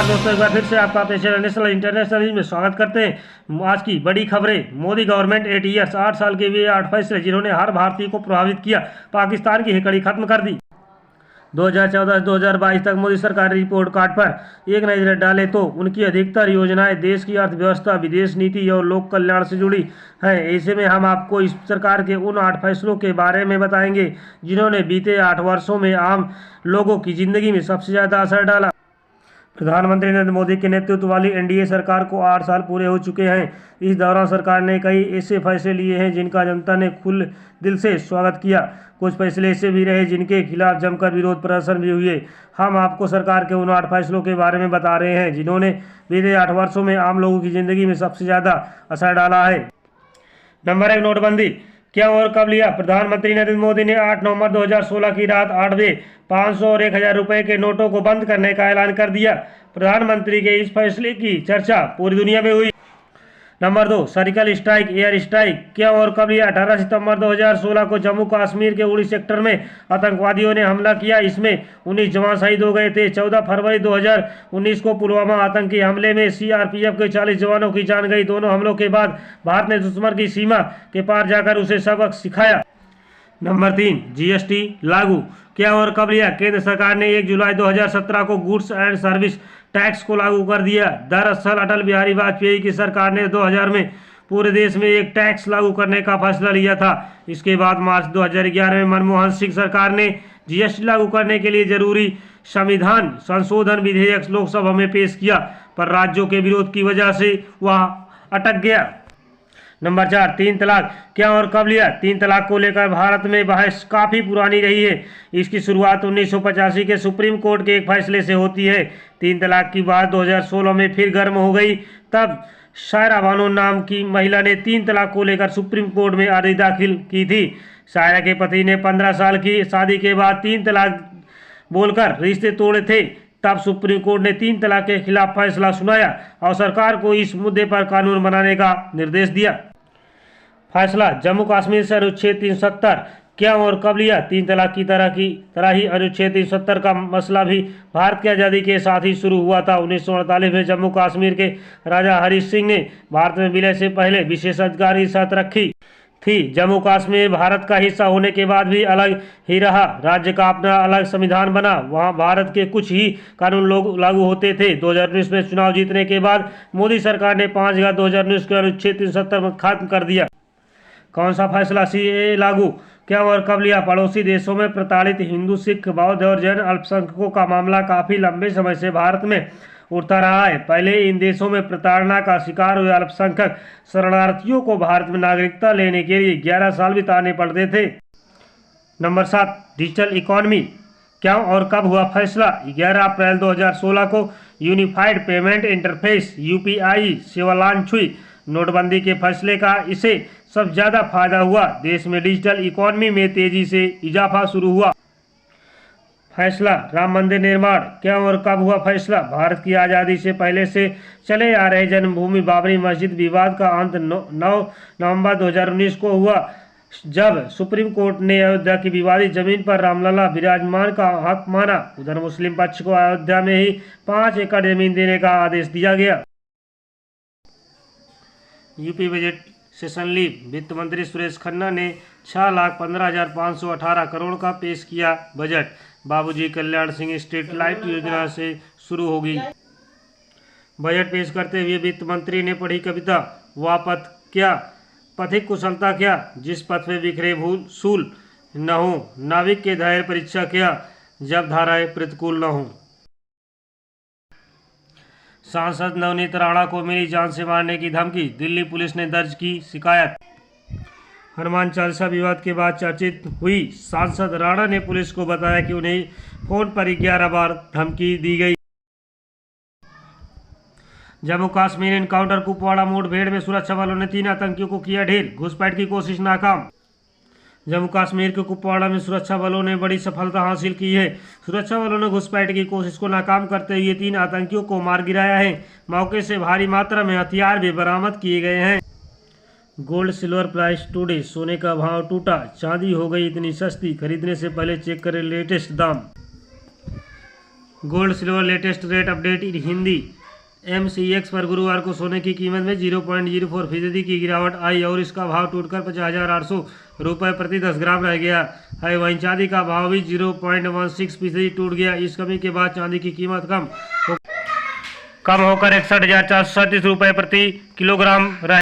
नमस्कार दोस्तों, एक बार फिर से आपका अपने चैनल नेशनल इंटरनेशनल न्यूज में स्वागत करते हैं। आज की बड़ी खबरें। मोदी गवर्नमेंट 8 ईयर्स, 8 साल के वे 8 फैसले जिन्होंने हर भारतीय को प्रभावित किया, पाकिस्तान की हिकड़ी खत्म कर दी। 2014 से 2022 तक मोदी सरकार रिपोर्ट कार्ड पर एक नजर डालें तो उनकी अधिकतर योजनाएं देश की अर्थव्यवस्था, विदेश नीति और लोक कल्याण से जुड़ी हैं। ऐसे में हम आपको इस सरकार के उन 8 फैसलों के बारे में बताएंगे जिन्होंने बीते 8 वर्षों में आम लोगों की जिंदगी में सबसे ज्यादा असर डाला। प्रधानमंत्री नरेंद्र मोदी के नेतृत्व वाली एनडीए सरकार को 8 साल पूरे हो चुके हैं। इस दौरान सरकार ने कई ऐसे फैसले लिए हैं जिनका जनता ने खुले दिल से स्वागत किया। कुछ फैसले ऐसे भी रहे जिनके खिलाफ जमकर विरोध प्रदर्शन भी हुए। हम आपको सरकार के उन 8 फैसलों के बारे में बता रहे हैं जिन्होंने बीते 8 वर्षों में आम लोगों की जिंदगी में सबसे ज़्यादा असर डाला है। नंबर 1, नोटबंदी। क्या और कब लिया? प्रधानमंत्री नरेंद्र मोदी ने 8 नवंबर 2016 की रात 8 बजे 500 और 1000 रुपए के नोटों को बंद करने का ऐलान कर दिया। प्रधानमंत्री के इस फैसले की चर्चा पूरी दुनिया में हुई। Number 2, surgical strike, air strike. क्या और कब लिया? 18 सितंबर 2016 को जम्मू कश्मीर के उड़ी सेक्टर में आतंकवादियों ने हमला किया। इसमें 19 जवान शहीद हो गए थे। 14 फरवरी 2019 को पुलवामा आतंकी हमले में सीआरपीएफ के 40 जवानों की जान गई। दोनों हमलों के बाद भारत ने दुश्मन की सीमा के पार जाकर उसे सबक सिखाया। नंबर 3, जीएसटी लागू। क्या और कब लिया? केंद्र सरकार ने 1 जुलाई 2017 को गुड्स एंड सर्विस टैक्स को लागू कर दिया। दरअसल अटल बिहारी वाजपेयी की सरकार ने 2000 में पूरे देश में एक टैक्स लागू करने का फैसला लिया था। इसके बाद मार्च 2011 में मनमोहन सिंह सरकार ने जीएसटी लागू करने के लिए जरूरी संविधान संशोधन विधेयक लोकसभा में पेश किया, पर राज्यों के विरोध की वजह से वह अटक गया। नंबर 4, 3 तलाक। क्या और कब लिया? 3 तलाक को लेकर भारत में बहस काफ़ी पुरानी रही है। इसकी शुरुआत 1985 के सुप्रीम कोर्ट के एक फैसले से होती है। 3 तलाक की बात 2016 में फिर गर्म हो गई। तब शायरा बानो नाम की महिला ने 3 तलाक को लेकर सुप्रीम कोर्ट में अर्जी दाखिल की थी। शायरा के पति ने 15 साल की शादी के बाद 3 तलाक बोलकर रिश्ते तोड़े थे। तब सुप्रीम कोर्ट ने 3 तलाक के खिलाफ फैसला सुनाया और सरकार को इस मुद्दे पर कानून बनाने का निर्देश दिया। फैसला जम्मू कश्मीर से अनुच्छेद 370। क्या और कब लिया? 3 तलाक की तरह ही अनुच्छेद 370 का मसला भी भारत की आज़ादी के साथ ही शुरू हुआ था। 1948 में जम्मू कश्मीर के राजा हरि सिंह ने भारत में विलय से पहले विशेषाधिकार की शर्त रखी थी। जम्मू कश्मीर भारत का हिस्सा होने के बाद भी अलग ही रहा। राज्य का अपना अलग संविधान बना। वहां भारत के कुछ ही कानून लागू होते थे। 2019 में चुनाव जीतने के बाद मोदी सरकार ने 5 अगस्त 2019 को अनुच्छेद 370 खत्म कर दिया। कौन सा फैसला? सीएए लागू। क्या और कब लिया? पड़ोसी देशों में प्रताड़ित हिंदू, सिख, बौद्ध और जैन अल्पसंख्यकों का मामला काफी लंबे समय से भारत में उठता रहा है। पहले इन देशों में प्रताड़ना का शिकार हुए अल्पसंख्यक शरणार्थियों को भारत में नागरिकता लेने के लिए 11 साल बिताने पड़ते थे। Number 7, digital economy. क्या और कब हुआ फैसला? 11 अप्रैल 2016 को यूनिफाइड पेमेंट इंटरफेस यूपीआई सेवा लॉन्च हुई। नोटबंदी के फैसले का इसे सब ज़्यादा फायदा हुआ। देश में डिजिटल इकोनॉमी में तेजी से इजाफा शुरू हुआ। फैसला राम मंदिर निर्माण। क्या और कब हुआ फैसला? भारत की आज़ादी से पहले से चले आ रहे जन्मभूमि बाबरी मस्जिद विवाद का अंत 9 नवंबर 2019 को हुआ, जब सुप्रीम कोर्ट ने अयोध्या की विवादित जमीन पर रामलला विराजमान का हक माना। उधर मुस्लिम पक्ष को अयोध्या में ही 5 एकड़ जमीन देने का आदेश दिया गया। UP budget session leave. वित्त मंत्री सुरेश खन्ना ने 6,15,518 करोड़ का पेश किया बजट। बाबूजी कल्याण सिंह स्ट्रीट लाइट योजना से शुरू होगी। बजट पेश करते हुए वित्त मंत्री ने पढ़ी कविता, वह पथ क्या, पथिक कुशलता क्या, जिस पथ पे बिखरे सूल न हो, नाविक के धैर्य परीक्षा क्या, जब धाराएं प्रतिकूल न हो। सांसद नवनीत राणा को मिली जान से मारने की धमकी। दिल्ली पुलिस ने दर्ज की शिकायत। हनुमान चालीसा विवाद के बाद चर्चित हुई सांसद राणा ने पुलिस को बताया कि उन्हें फोन पर 11 बार धमकी दी गई। जम्मू कश्मीर एनकाउंटर कुपवाड़ा मुठभेड़ में सुरक्षा बलों ने 3 आतंकियों को किया ढेर। घुसपैठ की कोशिश नाकाम। जम्मू कश्मीर के कुपवाड़ा में सुरक्षा बलों ने बड़ी सफलता हासिल की है। सुरक्षा बलों ने घुसपैठ की कोशिश को नाकाम करते हुए 3 आतंकियों को मार गिराया है। मौके से भारी मात्रा में हथियार भी बरामद किए गए हैं। Gold silver price today. सोने का भाव टूटा, चांदी हो गई इतनी सस्ती, खरीदने से पहले चेक करें लेटेस्ट दाम। Gold silver latest rate update Hindi. MCX पर गुरुवार को सोने की कीमत में 0.04% की गिरावट आई और इसका भाव टूटकर 50,800 रुपये प्रति 10 ग्राम रह गया है। वहीं चांदी का भाव भी 0.16% टूट गया। इस कमी के बाद चांदी की कीमत कम होकर 61,437 रुपये प्रति किलोग्राम रह